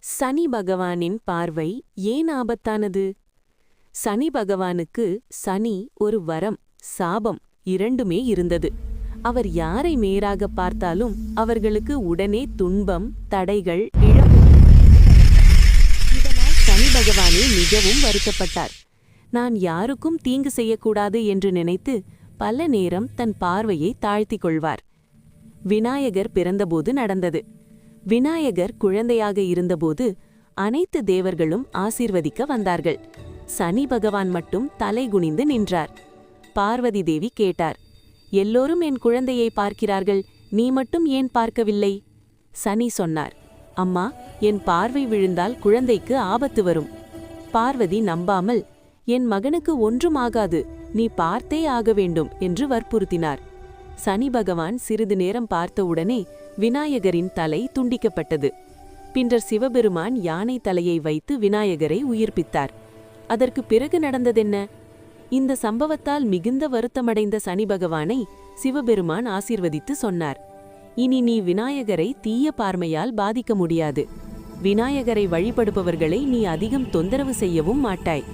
சனி பகவானின் பார்வை ஏன் ஆபத்தானது? சனி பகவானுக்கு சனி ஒரு வரம், சாபம் இரண்டுமே இருந்தது. அவர் யாரை நேராக பார்த்தாலும் அவர்களுக்கு உடனே துன்பம், தடைகள், இழப்பு. இதனால் சனி பகவானே மிகவும் வருத்தப்பட்டார். நான் யாருக்கும் தீங்கு செய்யக்கூடாது என்று நினைத்து பல நேரம் தன் பார்வையை தாழ்த்திக் கொள்வார். விநாயகர் பிறந்தபோது நடந்தது. விநாயகர் குழந்தையாக இருந்தபோது அனைத்து தேவர்களும் ஆசீர்வதிக்க வந்தார்கள். சனி பகவான் மட்டும் தலை குனிந்து நின்றார். பார்வதி தேவி கேட்டார், எல்லோரும் என் குழந்தையை பார்க்கிறார்கள், நீ மட்டும் ஏன் பார்க்கவில்லை? சனி சொன்னார், அம்மா, என் பார்வை விழுந்தால் குழந்தைக்கு ஆபத்து வரும். பார்வதி நம்பாமல், என் மகனுக்கு ஒன்றும் ஆகாது, நீ பார்த்தே ஆக வேண்டும் என்று வற்புறுத்தினார். சனி பகவான் சிறிது நேரம் பார்த்தவுடனே விநாயகரின் தலை துண்டிக்கப்பட்டது. பின்னர் சிவபெருமான் யானை தலையை வைத்து விநாயகரை உயிர்ப்பித்தார். அதற்கு பிறகு நடந்ததென்ன? இந்த சம்பவத்தால் மிகுந்த வருத்தமடைந்த சனி பகவானை சிவபெருமான் ஆசீர்வதித்து சொன்னார், இனி நீ விநாயகரை தீய பார்மையால் பாதிக்க முடியாது. விநாயகரை வழிபடுபவர்களை நீ அதிகம் தொந்தரவு செய்யவும் மாட்டாய்.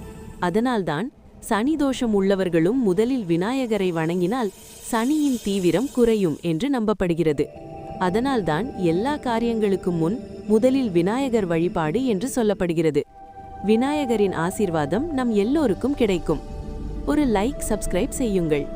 அதனால்தான் சனி தோஷம் உள்ளவர்களும் முதலில் விநாயகரை வணங்கினால் சனியின் தீவிரம் குறையும் என்று நம்பப்படுகிறது. அதனால்தான் எல்லா காரியங்களுக்கும் முன் முதலில் விநாயகர் வழிபாடு என்று சொல்லப்படுகிறது. விநாயகரின் ஆசீர்வாதம் நம் எல்லோருக்கும் கிடைக்கும். ஒரு லைக், சப்ஸ்கிரைப் செய்யுங்கள்.